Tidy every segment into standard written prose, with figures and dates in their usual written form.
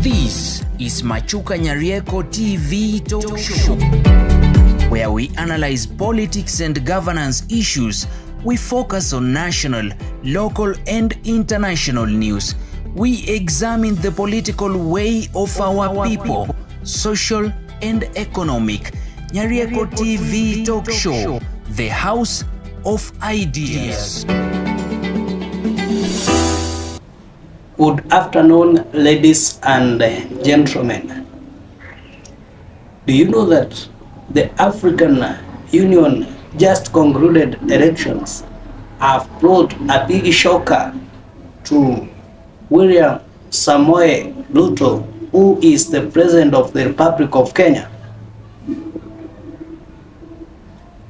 This is Machukanyarieko TV talk show, where we analyze politics and governance issues. We focus on national, local, and international news. We examine the political way of our people, social and economic. Nyarieko TV talk show, the house of ideas. Good afternoon, ladies and gentlemen. Do you know that the African Union just concluded elections have brought a big shocker to William Samoei Ruto, who is the President of the Republic of Kenya?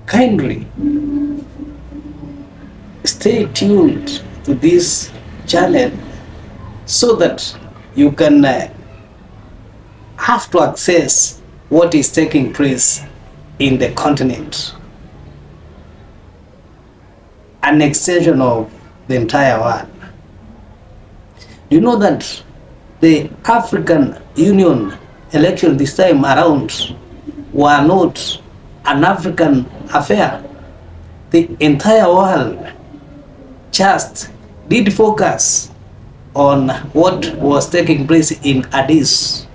Kindly stay tuned to this channel so that you can have to access what is taking place in the continent, an extension of the entire world. You know that the African Union election this time around were not an African affair. The entire world just did focus on what was taking place in Addis.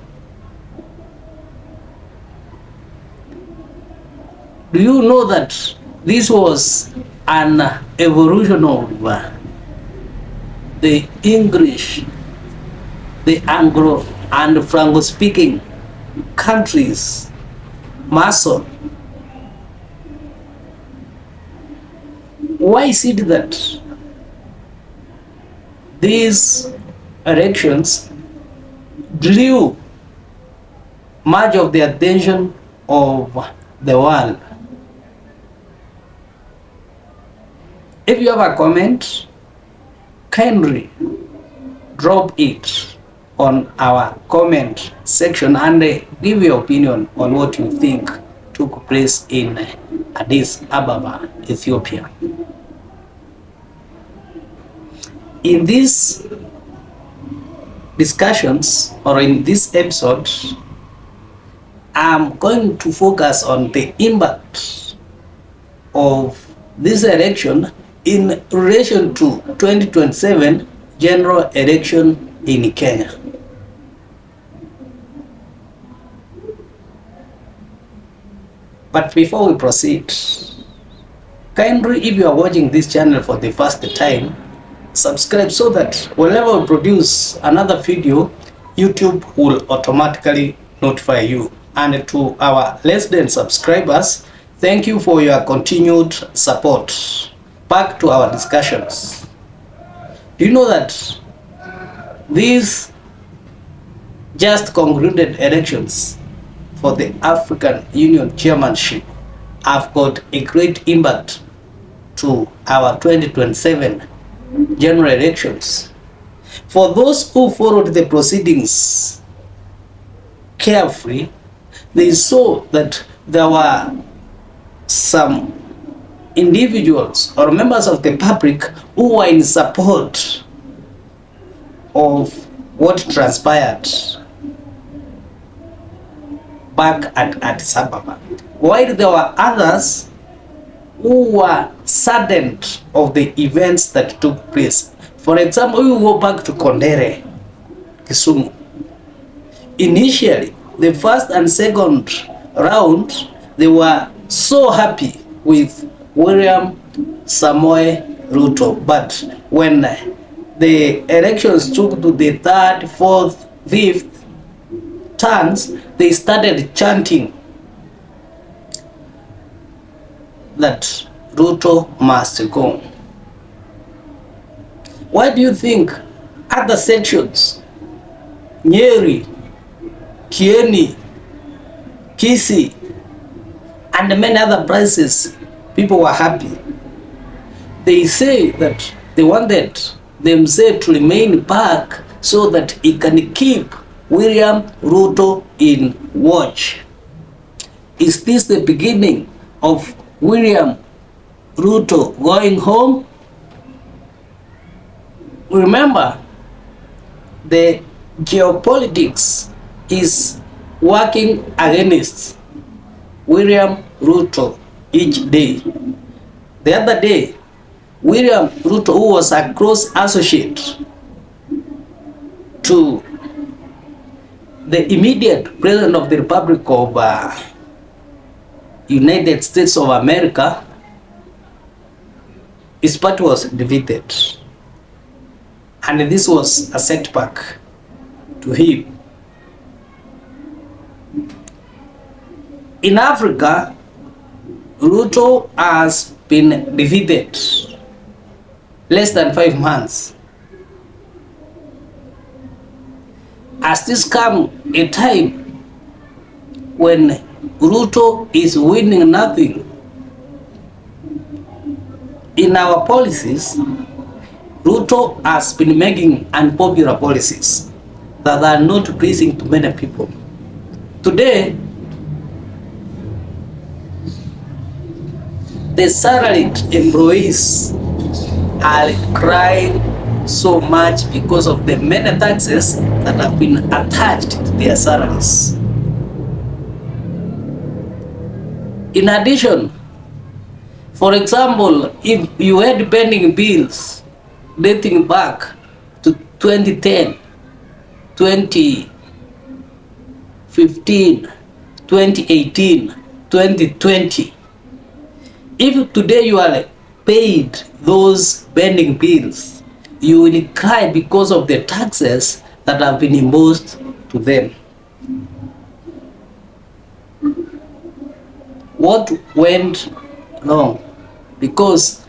Do you know that this was an evolution of the English, the Anglo and Franco-speaking countries muscle? Why is it that these elections drew much of the attention of the world? If you have a comment, kindly drop it on our comment section and give your opinion on what you think took place in Addis Ababa, Ethiopia. In these discussions, or in this episode, I'm going to focus on the impact of this election in relation to 2027 general election in Kenya. But before we proceed, kindly, if you are watching this channel for the first time, subscribe so that whenever we produce another video, YouTube will automatically notify you. And to our less than subscribers, thank you for your continued support. Back to our discussions. Do you know that these just concluded elections for the African Union chairmanship have got a great impact to our 2027 general elections? For those who followed the proceedings carefully, they saw that there were some individuals or members of the public who were in support of what transpired back at Addis Ababa, while there were others who were saddened of the events that took place. For example, we go back to Kondere, Kisumu. Initially, the first and second round, they were so happy with William Samoei Ruto. But when the elections took to the third, fourth, fifth turns, they started chanting that Ruto must go. Why do you think other sections, Nyeri, Kieni, Kisii, and many other places, people were happy? They say that they wanted themselves to remain back so that he can keep William Ruto in watch. Is this the beginning of William Ruto going home? Remember, the geopolitics is working against William Ruto each day. The other day, William Ruto, who was a close associate to the immediate president of the Republic of United States of America, his party was defeated. And this was a setback to him. In Africa, Ruto has been defeated less than 5 months. Has this come a time when Ruto is winning nothing? In our policies, Ruto has been making unpopular policies that are not pleasing to many people. Today, the salaried employees are crying so much because of the many taxes that have been attached to their salaries. In addition, for example, if you had pending bills dating back to 2010, 2015, 2018, 2020, if today you are paid those pending bills, you will cry because of the taxes that have been imposed to them. What went wrong? Because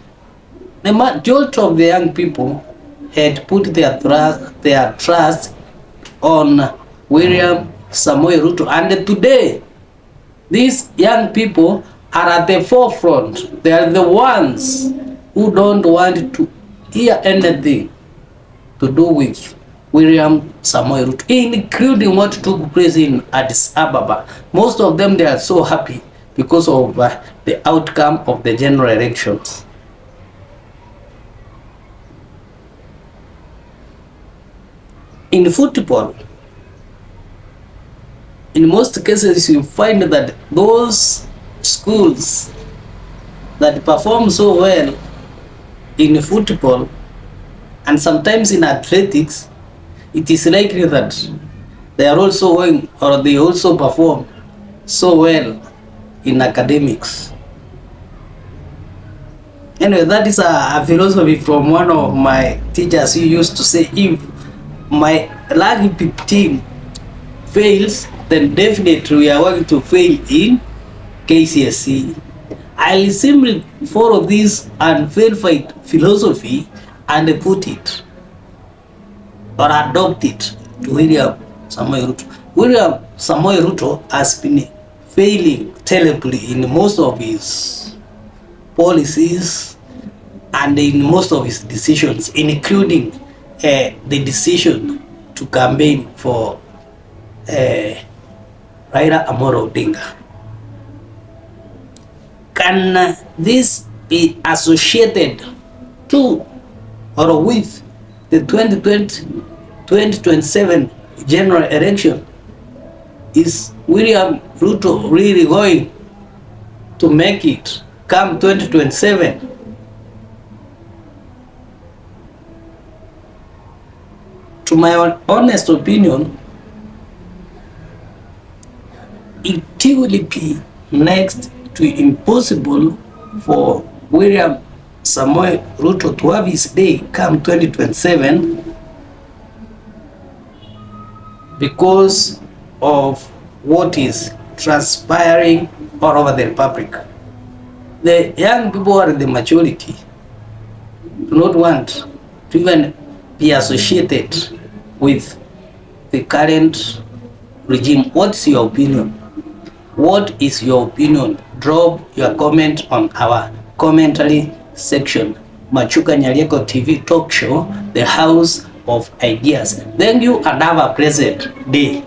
the majority of the young people had put their trust on William Samoei Ruto, and today these young people are at the forefront. They are the ones who don't want to hear anything to do with William Samoei Ruto, including what took place in Addis Ababa. Most of them, they are so happy because of the outcome of the general elections. In football, in most cases, you find that those schools that perform so well in football and sometimes in athletics, it is likely that they are also going, or they also perform so well in academics. Anyway, that is a philosophy from one of my teachers who used to say, if my rugby team fails, then definitely we are going to fail in KCSE. I'll simply follow this unverified philosophy and put it or adopt it to William Samoei Ruto. William Samoei Ruto has been failing terribly in most of his policies and in most of his decisions, including the decision to campaign for Raila Amolo Odinga. Can this be associated to or with the 2027 general election? Is William Ruto really going to make it come 2027? To my honest opinion, it will be next to impossible for William Samoei Ruto to have his day come 2027 because of what is transpiring all over the Republic. The young people who are in the majority do not want to even be associated with the current regime. What's your opinion? What is your opinion? Drop your comment on our commentary section. Machuka Nyarieko TV talk show, the house of ideas. Thank you and have a pleasant day.